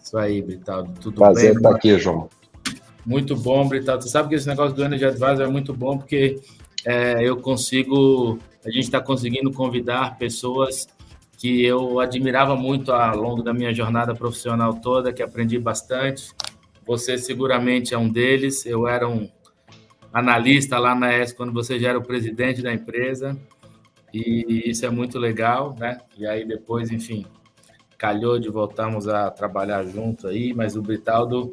Isso aí, Britaldo. Tudo Prazer bem? estar aqui, João. Muito bom, Britaldo. Você sabe que esse negócio do Energy Advisor é muito bom porque a gente está conseguindo convidar pessoas que eu admirava muito ao longo da minha jornada profissional toda, que aprendi bastante. Você seguramente é um deles. Eu era um analista lá na ES quando você já era o presidente da empresa, e isso é muito legal, né? E aí depois, enfim, calhou de voltarmos a trabalhar junto aí, mas o Britaldo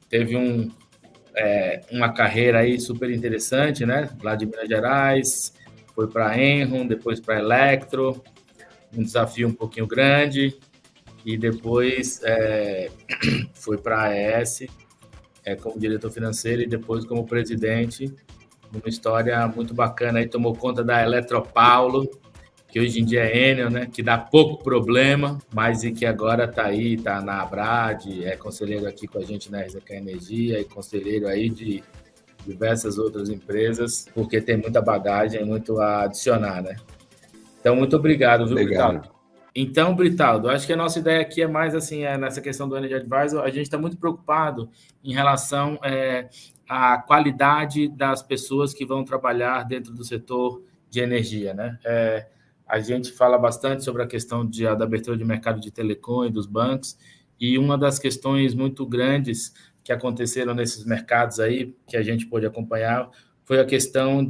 teve uma carreira aí super interessante, né? Lá de Minas Gerais, foi para a Enron, depois para a Electro, um desafio um pouquinho grande, e depois foi para a AES como diretor financeiro e depois como presidente. Uma história muito bacana aí, tomou conta da Eletropaulo, que hoje em dia é Enel, né? Que dá pouco problema, mas e que agora está aí, está na Abrad, é conselheiro aqui com a gente na RZK Energia e conselheiro aí de diversas outras empresas, porque tem muita bagagem, muito a adicionar, né? Então, muito obrigado, viu, Britaldo? Então, Britaldo, acho que a nossa ideia aqui é mais assim, nessa questão do Energy Advisor, a gente está muito preocupado em relação à qualidade das pessoas que vão trabalhar dentro do setor de energia, né? A gente fala bastante sobre a questão da abertura de mercado de telecom e dos bancos, e uma das questões muito grandes que aconteceram nesses mercados aí, que a gente pôde acompanhar, foi a questão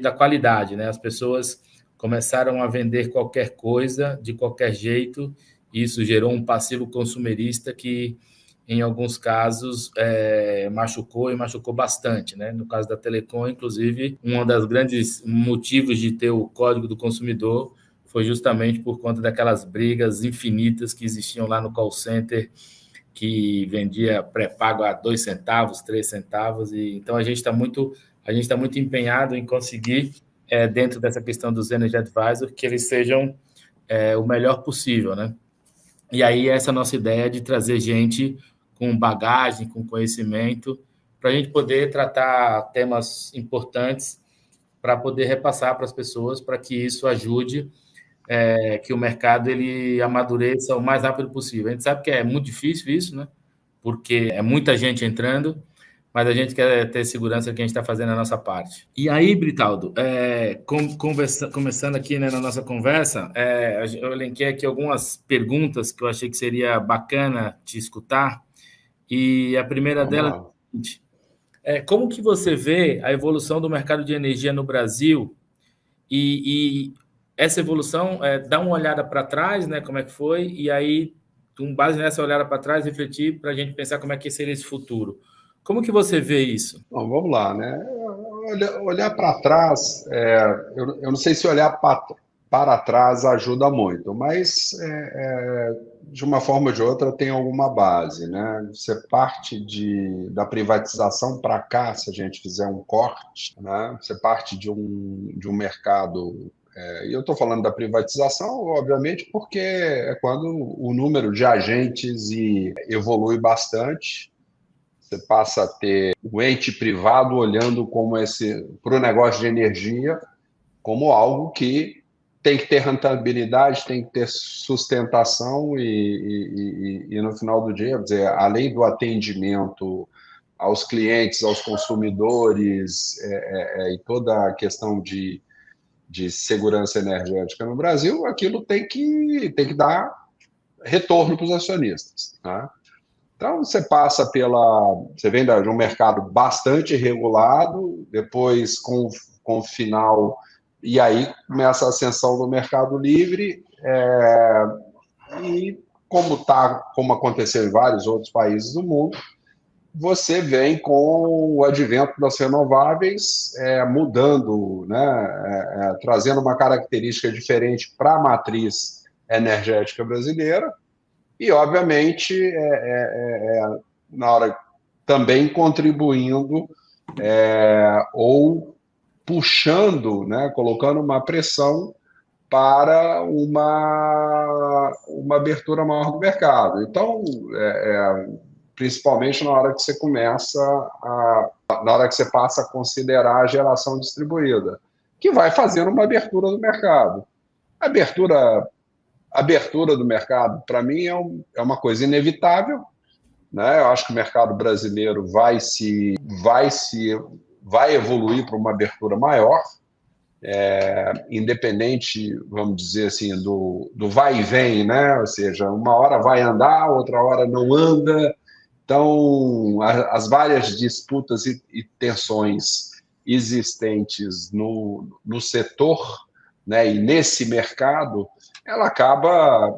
da qualidade, né? As pessoas começaram a vender qualquer coisa, de qualquer jeito, e isso gerou um passivo consumerista que, em alguns casos, machucou bastante, né? No caso da Telecom, inclusive, um dos grandes motivos de ter o Código do Consumidor foi justamente por conta daquelas brigas infinitas que existiam lá no call center, que vendia pré-pago a 2 centavos, 3 centavos, e então a gente está muito empenhado em conseguir, dentro dessa questão dos Energy Advisor, que eles sejam o melhor possível, né? E aí essa nossa ideia de trazer gente com bagagem, com conhecimento, para a gente poder tratar temas importantes, para poder repassar para as pessoas, para que isso ajude que o mercado ele amadureça o mais rápido possível. A gente sabe que é muito difícil isso, né? Porque é muita gente entrando, mas a gente quer ter segurança que a gente está fazendo a nossa parte. E aí, Britaldo, começando aqui, né, na nossa conversa, eu elenquei aqui algumas perguntas que eu achei que seria bacana te escutar, e a primeira delas é a seguinte: como que você vê a evolução do mercado de energia no Brasil e essa evolução, dá uma olhada para trás, né, como é que foi, e aí, com base nessa olhada para trás, refletir para a gente pensar como é que seria esse futuro. Como que você vê isso? Bom, vamos lá, né? Olhar para trás, eu não sei se olhar para trás ajuda muito, mas de uma forma ou de outra tem alguma base, né? Você parte da privatização para cá, se a gente fizer um corte, né? Você parte de um mercado. E eu estou falando da privatização, obviamente, porque é quando o número de agentes evolui bastante. Você passa a ter o ente privado olhando para o negócio de energia como algo que tem que ter rentabilidade, tem que ter sustentação e no final do dia, quer dizer, além do atendimento aos clientes, aos consumidores e toda a questão de segurança energética no Brasil, aquilo tem que dar retorno para os acionistas, né? Então, você vem de um mercado bastante regulado, depois com o final, e aí começa a ascensão do mercado livre, e como aconteceu em vários outros países do mundo, você vem com o advento das renováveis mudando, né, trazendo uma característica diferente para a matriz energética brasileira, e, obviamente, na hora também contribuindo ou puxando, né, colocando uma pressão para uma abertura maior do mercado. Então, principalmente na hora que você na hora que você passa a considerar a geração distribuída, que vai fazendo uma abertura do mercado. Abertura do mercado, para mim, é uma coisa inevitável, né? Eu acho que o mercado brasileiro vai evoluir para uma abertura maior, independente, vamos dizer assim, do vai e vem, né? Ou seja, uma hora vai andar, outra hora não anda. Então, as várias disputas e tensões existentes no setor, né, e nesse mercado, ela acaba,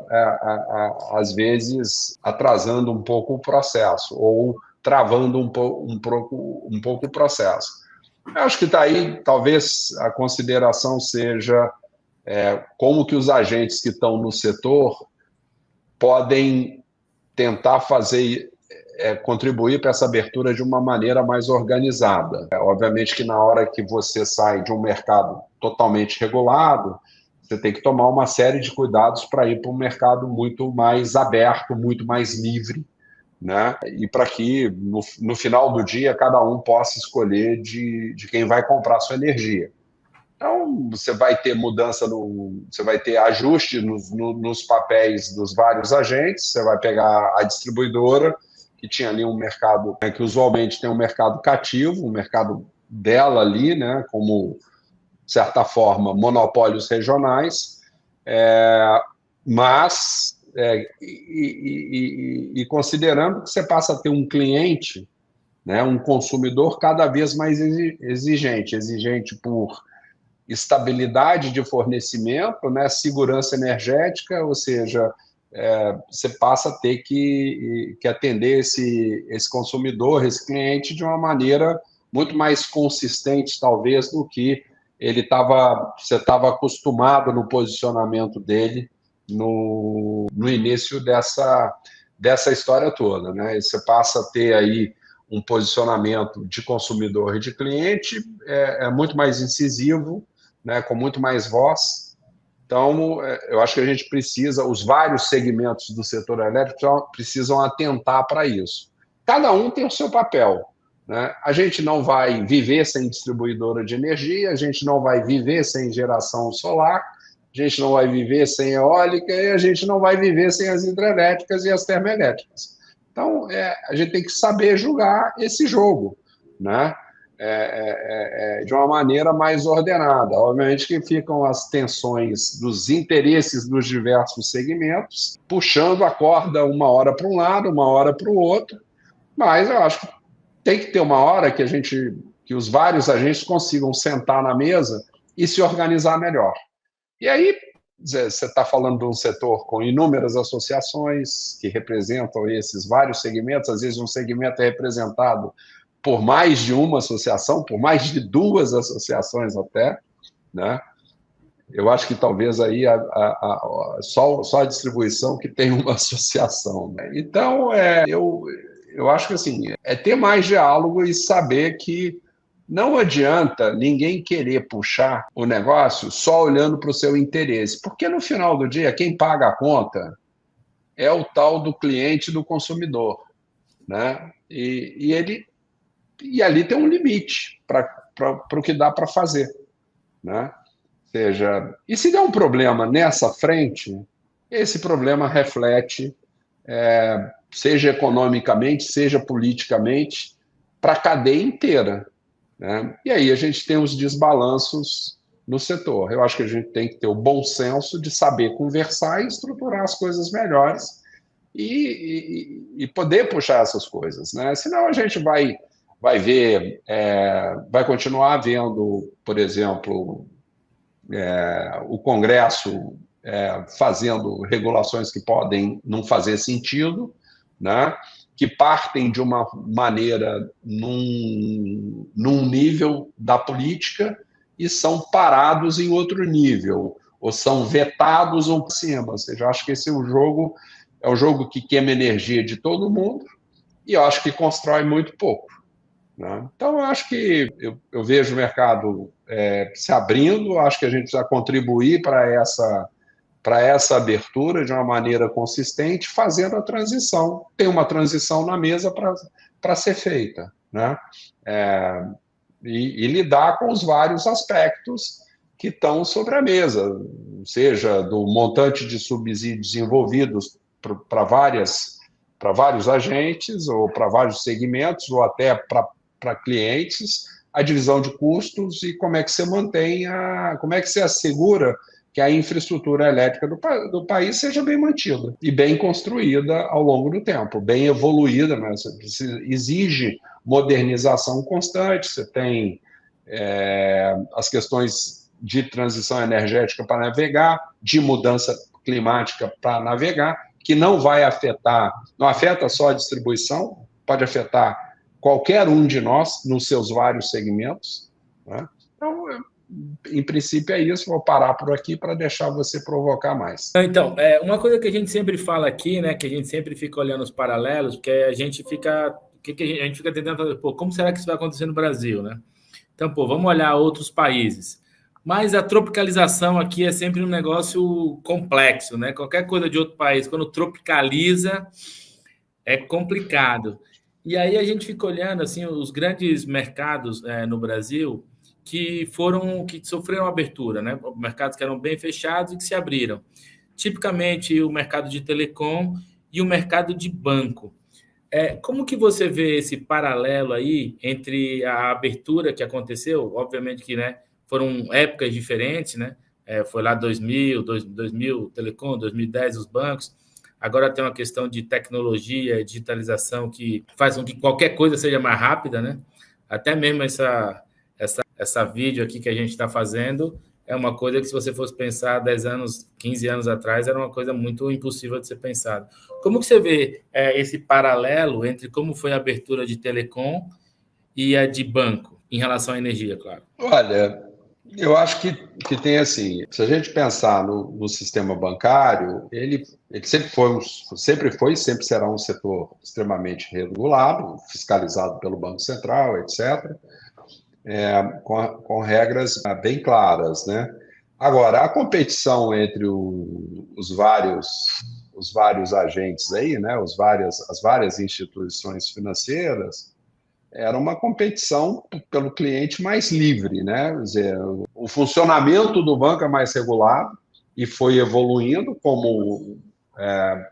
às vezes, atrasando um pouco o processo ou travando um pouco o processo. Eu acho que daí, talvez, a consideração seja como que os agentes que estão no setor podem tentar fazer contribuir para essa abertura de uma maneira mais organizada. Obviamente que na hora que você sai de um mercado totalmente regulado, você tem que tomar uma série de cuidados para ir para um mercado muito mais aberto, muito mais livre, né? E para que no final do dia cada um possa escolher de quem vai comprar sua energia. Então, você vai ter mudança, você vai ter ajuste nos papéis dos vários agentes, você vai pegar a distribuidora, que tinha ali um mercado, né, que usualmente tem um mercado cativo, um mercado dela ali, né, como, de certa forma, monopólios regionais, mas, considerando que você passa a ter um cliente, né, um consumidor cada vez mais exigente por estabilidade de fornecimento, né, segurança energética, ou seja, você passa a ter que atender esse consumidor, esse cliente, de uma maneira muito mais consistente, talvez, do que você estava acostumado no posicionamento dele no início dessa história toda, né? E você passa a ter aí um posicionamento de consumidor e de cliente muito mais incisivo, né, com muito mais voz. Então, eu acho que a gente precisa, os vários segmentos do setor elétrico precisam atentar para isso. Cada um tem o seu papel, né? A gente não vai viver sem distribuidora de energia, a gente não vai viver sem geração solar, a gente não vai viver sem eólica e a gente não vai viver sem as hidrelétricas e as termoelétricas. Então, a gente tem que saber jogar esse jogo, né? De uma maneira mais ordenada. Obviamente que ficam as tensões dos interesses dos diversos segmentos, puxando a corda uma hora para um lado, uma hora para o outro, mas eu acho que tem que ter uma hora que os vários agentes consigam sentar na mesa e se organizar melhor. E aí, você está falando de um setor com inúmeras associações que representam esses vários segmentos, às vezes um segmento é representado por mais de uma associação, por mais de duas associações até, né? Eu acho que talvez aí só a distribuição que tem uma associação, né? Então, eu acho que assim, é ter mais diálogo e saber que não adianta ninguém querer puxar o negócio só olhando para o seu interesse, porque no final do dia, quem paga a conta é o tal do cliente, do consumidor, né? E ali tem um limite para o que dá para fazer, né? Ou seja, e se der um problema nessa frente, esse problema reflete, seja economicamente, seja politicamente, para a cadeia inteira, né? E aí a gente tem os desbalanços no setor. Eu acho que a gente tem que ter o bom senso de saber conversar e estruturar as coisas melhores e poder puxar essas coisas, né? Senão a gente vai ver, vai continuar vendo, por exemplo, o Congresso fazendo regulações que podem não fazer sentido, né? Que partem de uma maneira num nível da política e são parados em outro nível, ou são vetados ou por cima. Ou seja, eu acho que esse é um jogo que queima energia de todo mundo e eu acho que constrói muito pouco, né? Então, eu acho que eu vejo o mercado se abrindo, acho que a gente precisa contribuir para essa abertura de uma maneira consistente, fazendo a transição. Tem uma transição na mesa para ser feita, né? E lidar com os vários aspectos que estão sobre a mesa, seja do montante de subsídios envolvidos para várias para vários agentes, ou para vários segmentos, ou até para clientes, a divisão de custos e como é que você mantém como é que você assegura que a infraestrutura elétrica do país seja bem mantida e bem construída ao longo do tempo, bem evoluída, né? Exige modernização constante, você tem as questões de transição energética para navegar, de mudança climática para navegar, que não afeta só a distribuição, pode afetar qualquer um de nós nos seus vários segmentos, né? Então, em princípio é isso, vou parar por aqui para deixar você provocar mais. Então, uma coisa que a gente sempre fala aqui, né, que a gente sempre fica olhando os paralelos, porque a gente fica tentando fazer, como será que isso vai acontecer no Brasil, né? Então, vamos olhar outros países. Mas a tropicalização aqui é sempre um negócio complexo, né? Qualquer coisa de outro país, quando tropicaliza, é complicado. E aí a gente fica olhando assim os grandes mercados no Brasil que sofreram abertura, né? Mercados que eram bem fechados e que se abriram. Tipicamente o mercado de telecom e o mercado de banco. Como que você vê esse paralelo aí entre a abertura que aconteceu? Obviamente que, né, foram épocas diferentes, né? Foi lá 2000 telecom, 2010 os bancos. Agora tem uma questão de tecnologia, digitalização que faz com que qualquer coisa seja mais rápida, né? Até mesmo essa vídeo aqui que a gente está fazendo é uma coisa que, se você fosse pensar 10 anos, 15 anos atrás, era uma coisa muito impossível de ser pensada. Como que você vê esse paralelo entre como foi a abertura de telecom e a de banco, em relação à energia, claro? Olha, eu acho que tem assim, se a gente pensar no sistema bancário, ele sempre foi e sempre será um setor extremamente regulado, fiscalizado pelo Banco Central, etc., com regras bem claras, né? Agora, a competição entre os vários agentes aí, né? As várias instituições financeiras, era uma competição pelo cliente mais livre, né? Quer dizer, o funcionamento do banco é mais regulado e foi evoluindo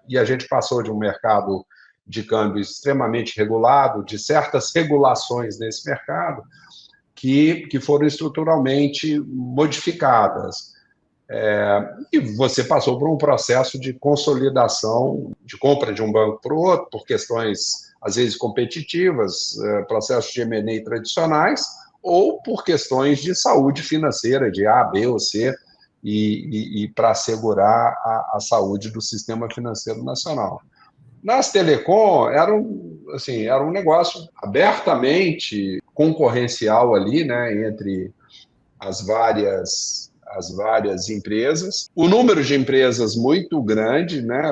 e a gente passou de um mercado de câmbio extremamente regulado, de certas regulações nesse mercado que foram estruturalmente modificadas. E você passou por um processo de consolidação, de compra de um banco para o outro, por questões, às vezes, competitivas, processos de M&A tradicionais, ou por questões de saúde financeira, de A, B ou C, e para assegurar a saúde do sistema financeiro nacional. Nas telecom, era um negócio abertamente concorrencial ali, né, entre as várias empresas. O número de empresas muito grande, né?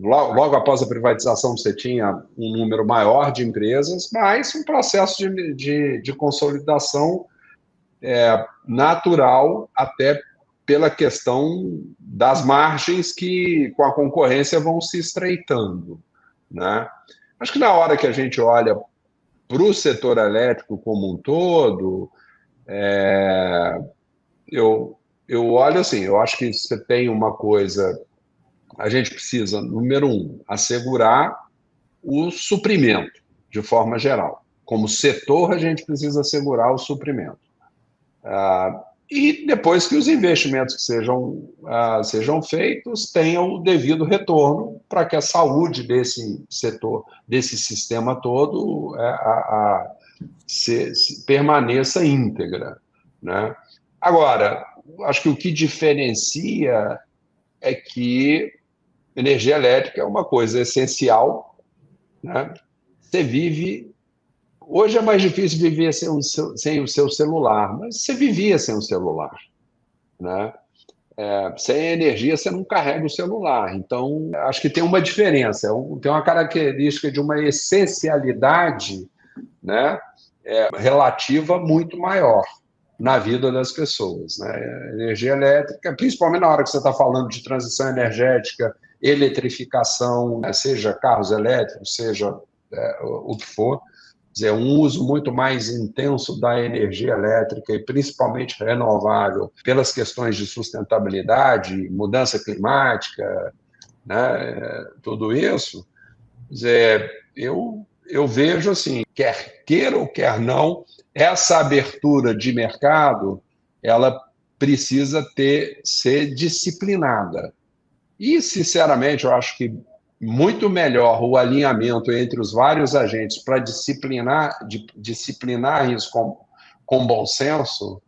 Logo após a privatização você tinha um número maior de empresas, mas um processo de consolidação natural, até pela questão das margens que, com a concorrência, vão se estreitando, né? Acho que na hora que a gente olha para o setor elétrico como um todo, eu olho assim, eu acho que você tem uma coisa, a gente precisa, número um, assegurar o suprimento, de forma geral. Como setor, a gente precisa assegurar o suprimento. E depois que os investimentos que sejam feitos tenham o devido retorno para que a saúde desse setor, desse sistema todo, permaneça íntegra, né? Agora, acho que o que diferencia é que energia elétrica é uma coisa essencial, né? Você vive... Hoje é mais difícil viver sem o seu celular, mas você vivia sem o celular, né? Sem energia, você não carrega o celular. Então, acho que tem uma diferença, tem uma característica de uma essencialidade, né, relativa muito maior na vida das pessoas, né? Energia elétrica, principalmente na hora que você está falando de transição energética, eletrificação, né, seja carros elétricos, seja o que for, dizer, um uso muito mais intenso da energia elétrica e principalmente renovável pelas questões de sustentabilidade, mudança climática, né, tudo isso, Quer dizer, eu vejo assim, quer queira ou quer não, essa abertura de mercado, ela precisa ser disciplinada. E, sinceramente, eu acho que muito melhor o alinhamento entre os vários agentes para disciplinar isso com bom senso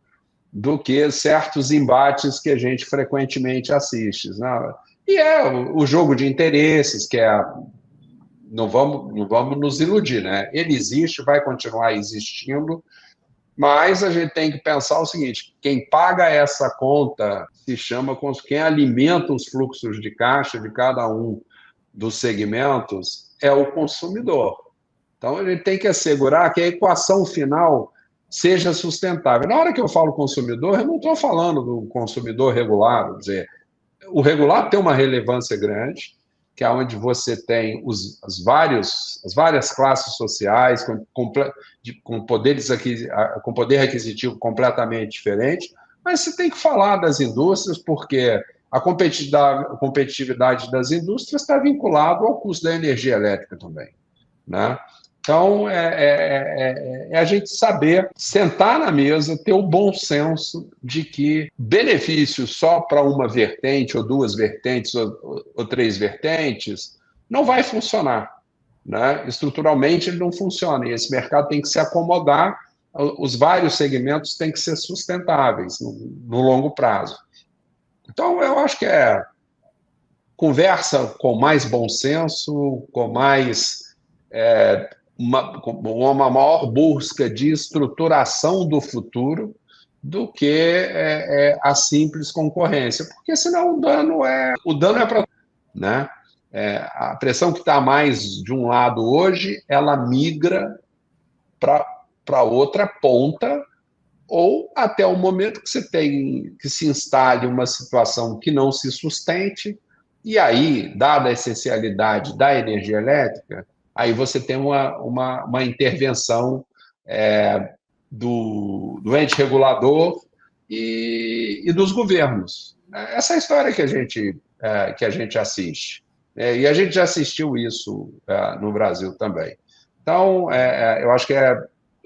do que certos embates que a gente frequentemente assiste, né? E é o jogo de interesses, que é. Não vamos nos iludir, né? Ele existe, vai continuar existindo, mas a gente tem que pensar o seguinte: quem paga essa conta se chama quem alimenta os fluxos de caixa de cada um dos segmentos é o consumidor. Então, ele tem que assegurar que a equação final seja sustentável. Na hora que eu falo consumidor, eu não estou falando do consumidor regular, quer dizer, o regular tem uma relevância grande, que é onde você tem as várias classes sociais com poder aquisitivo completamente diferente, mas você tem que falar das indústrias, porque a competitividade das indústrias está vinculada ao custo da energia elétrica também, né? Então, é a gente saber sentar na mesa, ter o bom senso de que benefício só para uma vertente, ou duas vertentes, ou três vertentes, não vai funcionar, né? Estruturalmente, ele não funciona, e esse mercado tem que se acomodar, os vários segmentos têm que ser sustentáveis no longo prazo. Então, eu acho que conversa com mais bom senso, com mais uma maior busca de estruturação do futuro do que a simples concorrência, porque senão o dano é para, né? A pressão que está mais de um lado hoje, ela migra para outra ponta, ou até o momento que você tem que se instale uma situação que não se sustente, e aí, dada a essencialidade da energia elétrica, aí você tem uma intervenção do ente regulador e dos governos. Essa é a história que a gente assiste. E a gente já assistiu isso no Brasil também. Então, eu acho que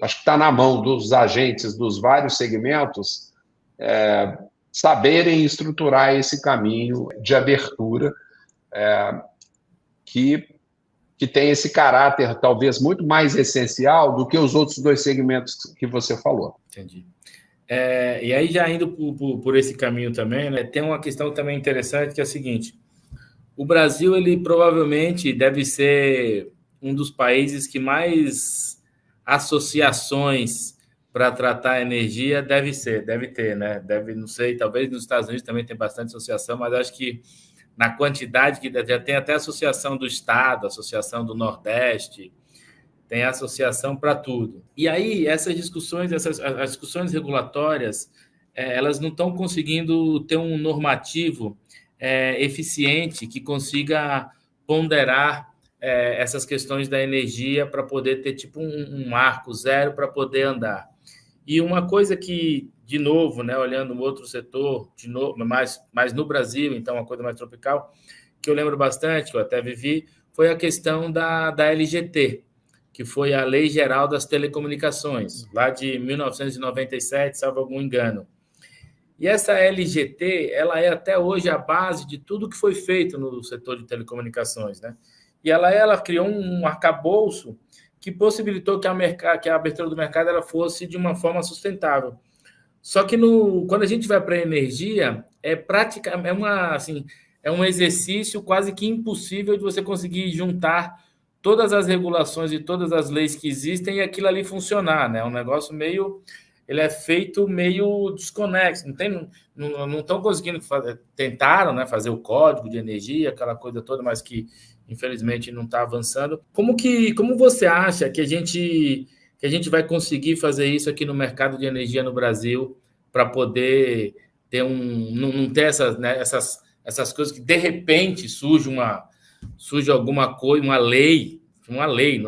está na mão dos agentes dos vários segmentos saberem estruturar esse caminho de abertura que tem esse caráter talvez muito mais essencial do que os outros dois segmentos que você falou. Entendi. E aí, já indo por esse caminho também, né, tem uma questão também interessante, que é a seguinte: o Brasil, ele provavelmente deve ser um dos países que mais associações para tratar a energia deve ter, né? Não sei, talvez nos Estados Unidos também tem bastante associação, mas acho que na quantidade que já tem até associação do Estado, associação do Nordeste, tem associação para tudo. E aí, essas discussões, as discussões regulatórias, elas não estão conseguindo ter um normativo eficiente que consiga ponderar essas questões da energia para poder ter tipo um marco zero para poder andar. E uma coisa que, de novo, né, olhando um outro setor, de novo, mas no Brasil, então uma coisa mais tropical, que eu lembro bastante, que eu até vivi, foi a questão da LGT, que foi a Lei Geral das Telecomunicações, lá de 1997, salvo algum engano. E essa LGT, ela é até hoje a base de tudo que foi feito no setor de telecomunicações, né? E ela criou um arcabouço que possibilitou que a abertura do mercado ela fosse de uma forma sustentável. Só que quando a gente vai para a energia, é um exercício quase que impossível de você conseguir juntar todas as regulações e todas as leis que existem e aquilo ali funcionar, né? É um negócio ele é feito meio desconexo, não estão conseguindo fazer, tentaram, né, fazer o código de energia, aquela coisa toda, mas que infelizmente não está avançando. Como você acha que a gente vai conseguir fazer isso aqui no mercado de energia no Brasil para poder ter não ter essas coisas que de repente surge alguma coisa, uma lei, não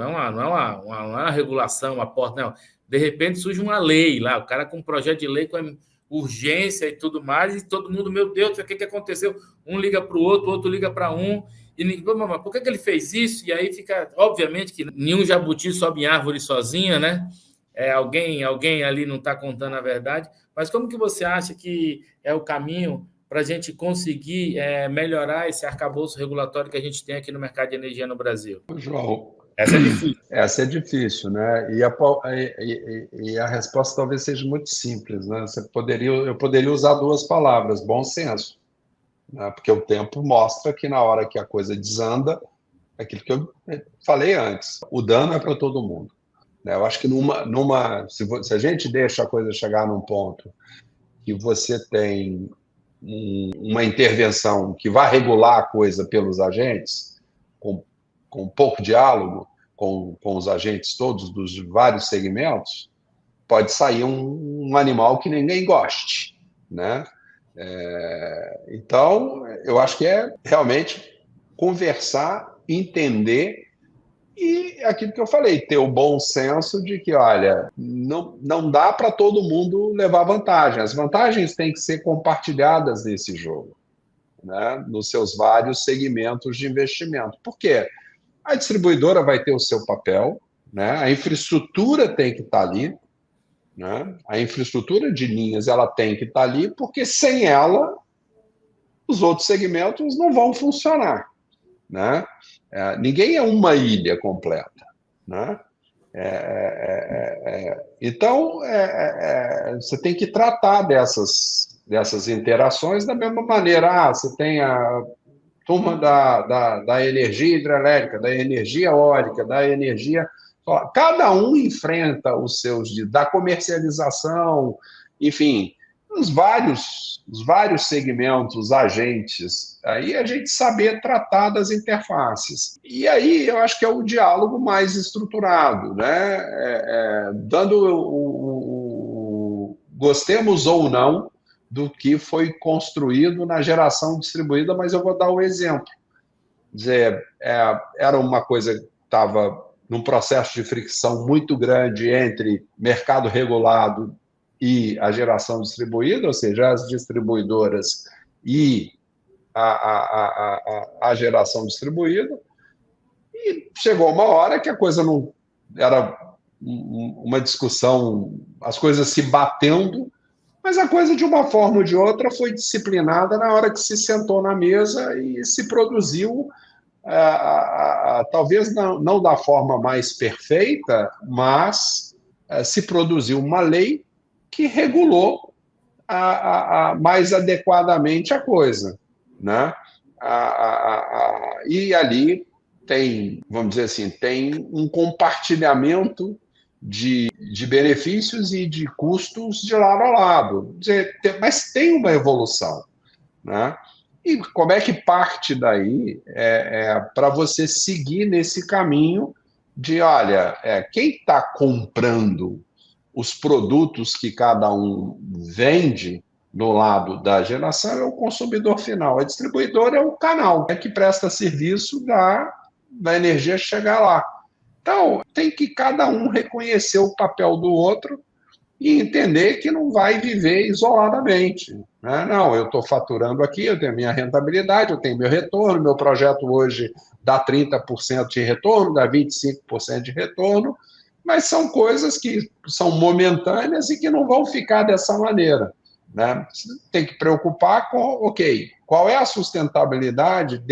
é uma regulação, uma porta, não. De repente surge uma lei lá, o cara com um projeto de lei com urgência e tudo mais, e todo mundo, meu Deus, o que aconteceu? Um liga para o outro liga para um, Mas por que ele fez isso? E aí fica, obviamente, que nenhum jabuti sobe em árvore sozinha, né? Alguém ali não está contando a verdade. Mas como que você acha que é o caminho para a gente conseguir melhorar esse arcabouço regulatório que a gente tem aqui no mercado de energia no Brasil? João, Essa é difícil. essa é difícil, né? E a resposta talvez seja muito simples, né? Eu poderia usar duas palavras: bom senso, né? Porque o tempo mostra que na hora que a coisa desanda, aquilo que eu falei antes, o dano é para todo mundo, né? Eu acho que se a gente deixa a coisa chegar num ponto que você tem uma intervenção que vai regular a coisa pelos agentes, com pouco diálogo com os agentes todos dos vários segmentos, pode sair um animal que ninguém goste, né? Então, eu acho que é realmente conversar, entender e aquilo que eu falei, ter o bom senso de que, olha, não dá para todo mundo levar vantagem. As vantagens têm que ser compartilhadas nesse jogo, né? Nos seus vários segmentos de investimento. Por quê? A distribuidora vai ter o seu papel, né? A infraestrutura tem que estar ali, né? A infraestrutura de linhas ela tem que estar ali, porque sem ela os outros segmentos não vão funcionar, né? Ninguém é uma ilha completa, né? Então, você tem que tratar dessas interações da mesma maneira. Você tem a turma da energia hidrelétrica, da energia eólica, da energia... Cada um enfrenta os seus... da comercialização, enfim, os vários segmentos, agentes, aí a gente saber tratar das interfaces. E aí eu acho que é o diálogo mais estruturado, né? Gostemos ou não do que foi construído na geração distribuída, mas eu vou dar um exemplo. Dizer, era uma coisa que estava num processo de fricção muito grande entre mercado regulado e a geração distribuída, ou seja, as distribuidoras e a geração distribuída, e chegou uma hora que a coisa não era uma discussão, as coisas se batendo, mas a coisa, de uma forma ou de outra, foi disciplinada na hora que se sentou na mesa e se produziu, talvez não da forma mais perfeita, mas se produziu uma lei que regulou mais adequadamente a coisa, né? E ali tem, vamos dizer assim, tem um compartilhamento de benefícios e de custos de lado a lado. Mas tem uma evolução, né? E como é que parte daí para você seguir nesse caminho de, olha, quem está comprando os produtos que cada um vende do lado da geração é o consumidor final. A distribuidora é o canal que presta serviço da energia chegar lá. Então, tem que cada um reconhecer o papel do outro e entender que não vai viver isoladamente, né? Não, eu estou faturando aqui, eu tenho a minha rentabilidade, eu tenho meu retorno, meu projeto hoje dá 30% de retorno, dá 25% de retorno, mas são coisas que são momentâneas e que não vão ficar dessa maneira, né? Você tem que preocupar com, ok, qual é a sustentabilidade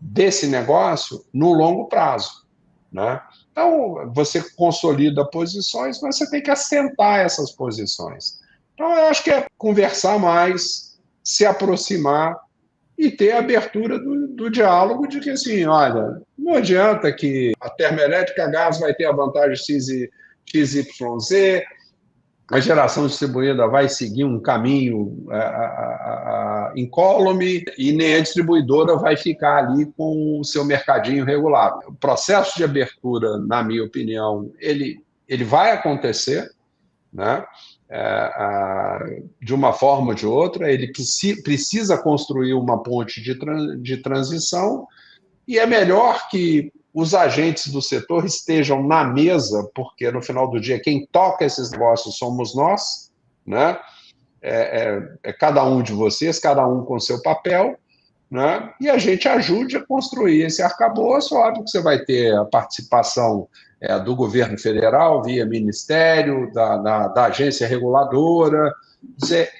desse negócio no longo prazo, né? Então, você consolida posições, mas você tem que assentar essas posições. Então, eu acho que é conversar mais, se aproximar e ter a abertura do diálogo de que, assim, olha, não adianta que a termoelétrica a gás vai ter a vantagem XYZ, a geração distribuída vai seguir um caminho incólume e nem a distribuidora vai ficar ali com o seu mercadinho regulado. O processo de abertura, na minha opinião, ele vai acontecer, né? De uma forma ou de outra, ele precisa construir uma ponte de transição e é melhor que os agentes do setor estejam na mesa, porque no final do dia quem toca esses negócios somos nós, né? Cada um de vocês, cada um com seu papel, né? E a gente ajude a construir esse arcabouço. Óbvio que você vai ter a participação do governo federal, via ministério, da agência reguladora.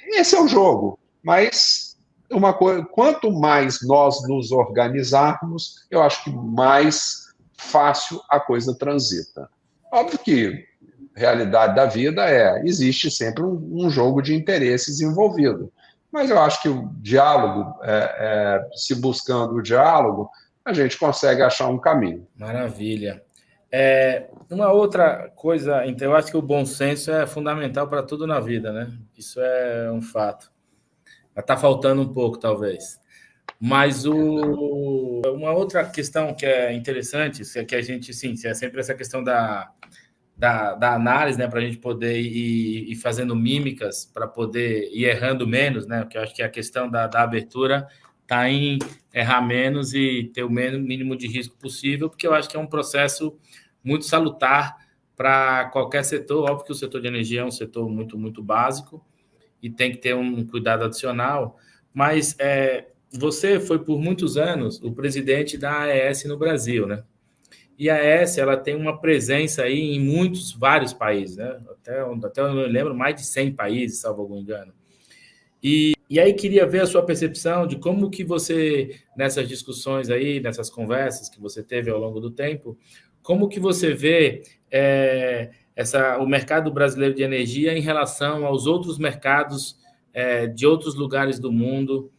Esse é o jogo, mas uma coisa, quanto mais nós nos organizarmos, eu acho que mais fácil a coisa transita. Óbvio que a realidade da vida existe sempre um jogo de interesses envolvido. Mas eu acho que o diálogo, se buscando o diálogo, a gente consegue achar um caminho. Maravilha. Uma outra coisa, então, eu acho que o bom senso é fundamental para tudo na vida, né? Isso é um fato. Está faltando um pouco, talvez. Mas uma outra questão que é interessante, é que a gente, sim, é sempre essa questão da análise, né, para a gente poder ir fazendo mímicas, para poder ir errando menos, né? Porque eu acho que a questão da abertura está em errar menos e ter o mínimo de risco possível, porque eu acho que é um processo muito salutar para qualquer setor. Óbvio que o setor de energia é um setor muito, muito básico e tem que ter um cuidado adicional, mas você foi por muitos anos o presidente da AES no Brasil, né? E a AES, ela tem uma presença aí em vários países, né? Até eu me lembro, mais de 100 países, salvo algum engano. E aí queria ver a sua percepção de como que você, nessas discussões aí, nessas conversas que você teve ao longo do tempo, como que você vê o mercado brasileiro de energia em relação aos outros mercados de outros lugares do mundo,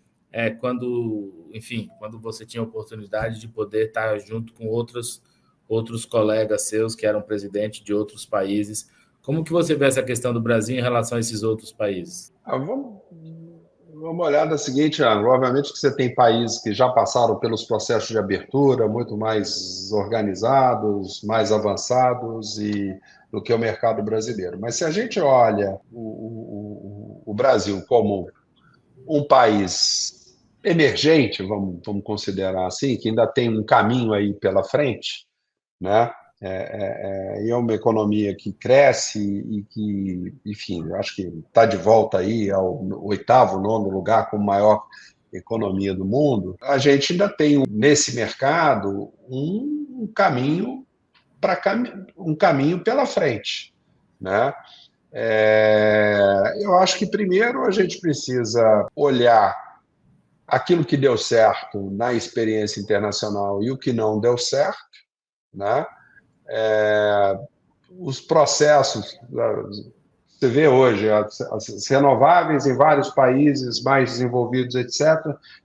quando você tinha a oportunidade de poder estar junto com outros colegas seus que eram presidentes de outros países. Como que você vê essa questão do Brasil em relação a esses outros países? Vamos olhar da seguinte ângulo. Obviamente que você tem países que já passaram pelos processos de abertura, muito mais organizados, mais avançados do que o mercado brasileiro. Mas se a gente olha o Brasil como um país emergente, vamos considerar assim, que ainda tem um caminho aí pela frente, né? E é uma economia que cresce e que, enfim, eu acho que está de volta aí ao oitavo, nono lugar como maior economia do mundo. A gente ainda tem nesse mercado um caminho um caminho pela frente, né? Eu acho que primeiro a gente precisa olhar aquilo que deu certo na experiência internacional e o que não deu certo, né? Os processos, você vê hoje, as renováveis em vários países mais desenvolvidos, etc.,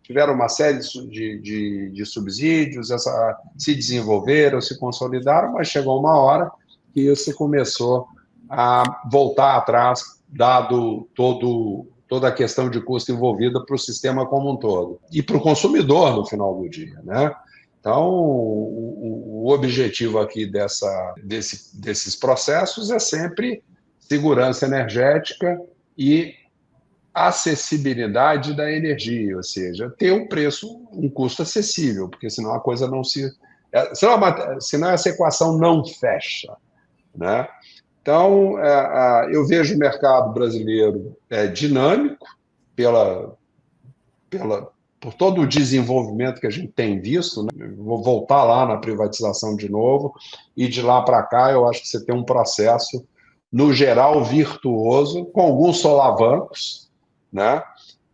tiveram uma série de subsídios, se desenvolveram, se consolidaram, mas chegou uma hora que isso começou a voltar atrás, dado toda a questão de custo envolvida para o sistema como um todo. E para o consumidor, no final do dia, né? Então, o objetivo aqui desses processos é sempre segurança energética e acessibilidade da energia, ou seja, ter um custo acessível, porque senão a coisa não senão essa equação não fecha, né? Então, eu vejo o mercado brasileiro dinâmico por todo o desenvolvimento que a gente tem visto, né? Vou voltar lá na privatização de novo, e de lá para cá eu acho que você tem um processo, no geral, virtuoso, com alguns solavancos, né?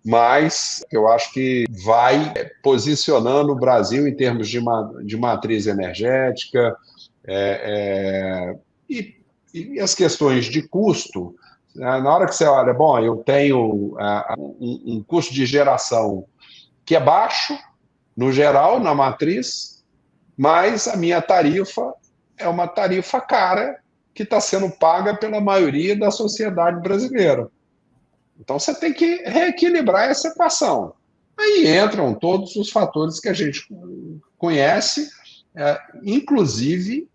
Mas eu acho que vai posicionando o Brasil em termos de matriz energética, e as questões de custo. Na hora que você olha, bom, eu tenho um custo de geração que é baixo, no geral, na matriz, mas a minha tarifa é uma tarifa cara que está sendo paga pela maioria da sociedade brasileira. Então, você tem que reequilibrar essa equação. Aí entram todos os fatores que a gente conhece, inclusive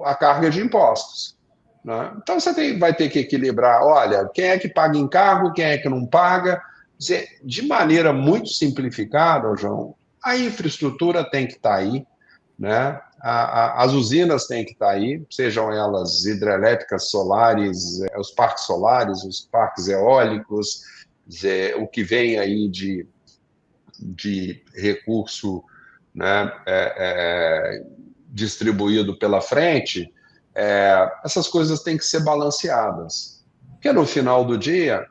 a carga de impostos, né? Então, você vai ter que equilibrar, olha, quem é que paga encargo, quem é que não paga. De maneira muito simplificada, João, a infraestrutura tem que estar aí, né? As usinas têm que estar aí, sejam elas hidrelétricas, solares, os parques eólicos, dizer, o que vem aí de recurso, né, distribuído pela frente, essas coisas têm que ser balanceadas. Porque no final do dia,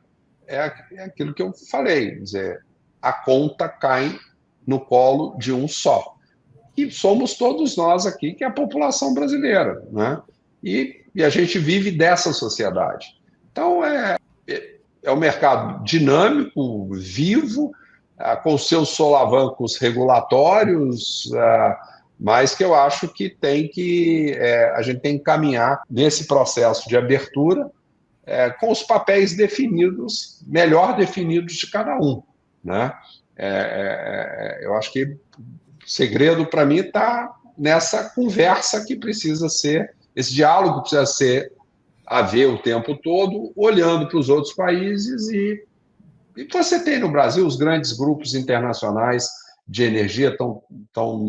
é aquilo que eu falei, quer dizer, a conta cai no colo de um só. E somos todos nós aqui, que é a população brasileira, né? E a gente vive dessa sociedade. Então, é um mercado dinâmico, vivo, com seus solavancos regulatórios, mas que eu acho que a gente tem que caminhar nesse processo de abertura com os papéis definidos, melhor definidos de cada um, né? Eu acho que o segredo para mim está nessa conversa que precisa ser, esse diálogo precisa haver o tempo todo, olhando para os outros países e você tem no Brasil os grandes grupos internacionais de energia estão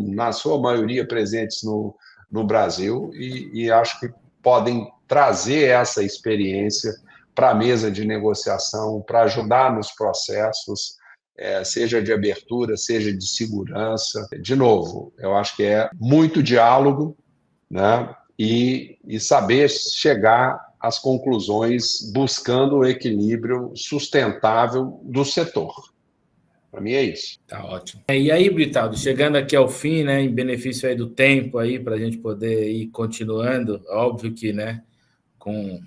na sua maioria presentes no Brasil e acho que podem trazer essa experiência para a mesa de negociação, para ajudar nos processos, seja de abertura, seja de segurança. De novo, eu acho que é muito diálogo, né? E saber chegar às conclusões buscando o equilíbrio sustentável do setor. Para mim é isso. Tá ótimo. E aí, Britaldo, chegando aqui ao fim, né, em benefício aí do tempo aí para a gente poder ir continuando, óbvio que, né, com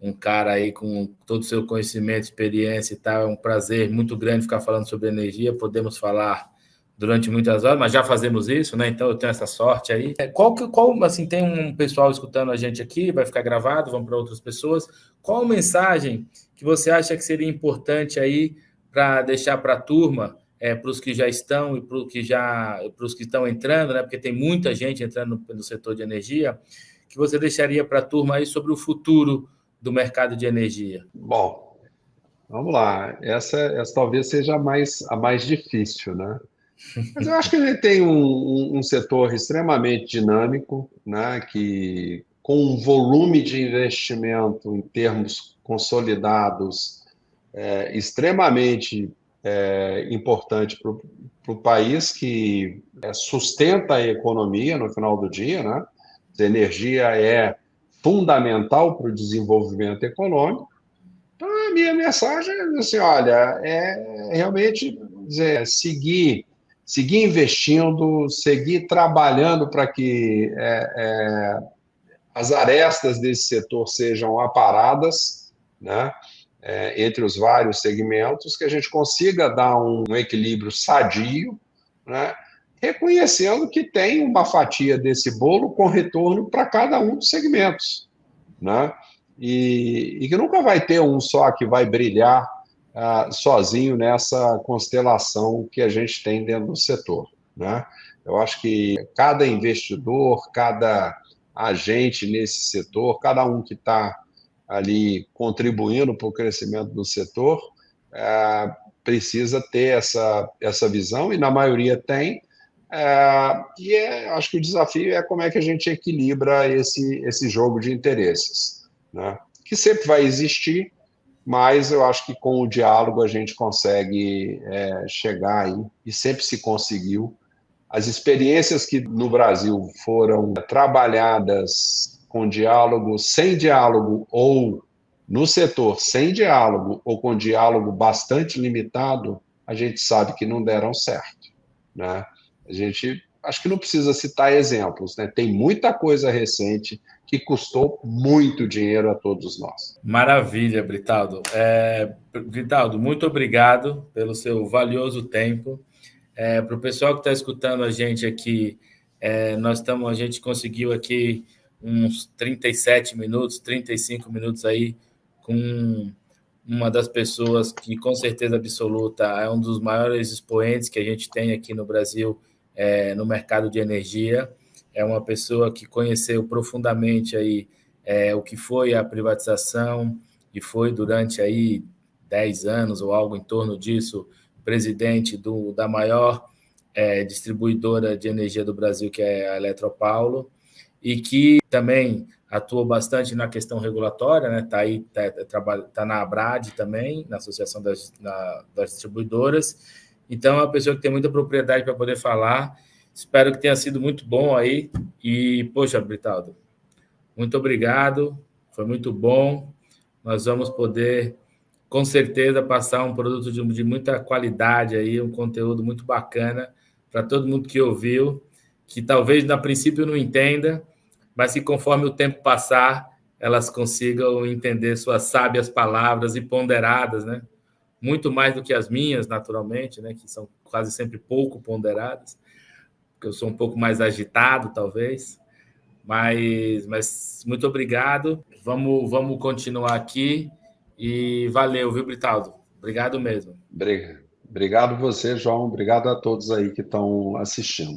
um cara aí com todo o seu conhecimento, experiência e tal, é um prazer muito grande ficar falando sobre energia, podemos falar durante muitas horas, mas já fazemos isso, né? Então eu tenho essa sorte aí. Assim, tem um pessoal escutando a gente aqui, vai ficar gravado, vão para outras pessoas. Qual mensagem que você acha que seria importante aí para deixar para a turma, para os que já estão e para os que estão entrando, né? Porque tem muita gente entrando no setor de energia, que você deixaria para a turma aí sobre o futuro do mercado de energia? Bom, vamos lá. Essa talvez seja a mais difícil, né? Mas eu acho que a gente tem um setor extremamente dinâmico, né, que com um volume de investimento em termos consolidados extremamente importante para o país, que sustenta a economia no final do dia, né? A energia é fundamental para o desenvolvimento econômico. Então, a minha mensagem é assim, olha, realmente dizer, seguir investindo, seguir trabalhando para que as arestas desse setor sejam aparadas, né, entre os vários segmentos, que a gente consiga dar um equilíbrio sadio, né, reconhecendo que tem uma fatia desse bolo com retorno para cada um dos segmentos, né? E que nunca vai ter um só que vai brilhar sozinho nessa constelação que a gente tem dentro do setor, né? Eu acho que cada investidor, cada agente nesse setor, cada um que está ali contribuindo para o crescimento do setor, precisa ter essa visão, e na maioria tem, acho que o desafio é como é que a gente equilibra esse jogo de interesses, né? Que sempre vai existir, mas eu acho que com o diálogo a gente consegue chegar aí, e sempre se conseguiu. As experiências que no Brasil foram trabalhadas com diálogo, sem diálogo, ou no setor sem diálogo, ou com diálogo bastante limitado, a gente sabe que não deram certo, né? A gente acho que não precisa citar exemplos, né? Tem muita coisa recente que custou muito dinheiro a todos nós. Maravilha, Britaldo. Britaldo, muito obrigado pelo seu valioso tempo. Para o pessoal que está escutando a gente aqui, a gente conseguiu aqui uns 37 minutos, 35 minutos aí com uma das pessoas que, com certeza absoluta, é um dos maiores expoentes que a gente tem aqui no Brasil, no mercado de energia. É uma pessoa que conheceu profundamente aí o que foi a privatização e foi durante aí 10 anos ou algo em torno disso, presidente da maior distribuidora de energia do Brasil, que é a Eletropaulo, e que também atuou bastante na questão regulatória, né? Está aí, tá na ABRAD também, na Associação das Distribuidoras. Então, é uma pessoa que tem muita propriedade para poder falar. Espero que tenha sido muito bom aí. E, poxa, Britaldo, muito obrigado, foi muito bom. Nós vamos poder, com certeza, passar um produto de muita qualidade aí, um conteúdo muito bacana para todo mundo que ouviu, que talvez, a princípio, não entenda, mas que conforme o tempo passar, elas consigam entender suas sábias palavras e ponderadas, né? Muito mais do que as minhas, naturalmente, né? Que são quase sempre pouco ponderadas, porque eu sou um pouco mais agitado, talvez. Mas muito obrigado. Vamos continuar aqui e valeu, viu, Britaldo? Obrigado mesmo. Obrigado você, João. Obrigado a todos aí que estão assistindo.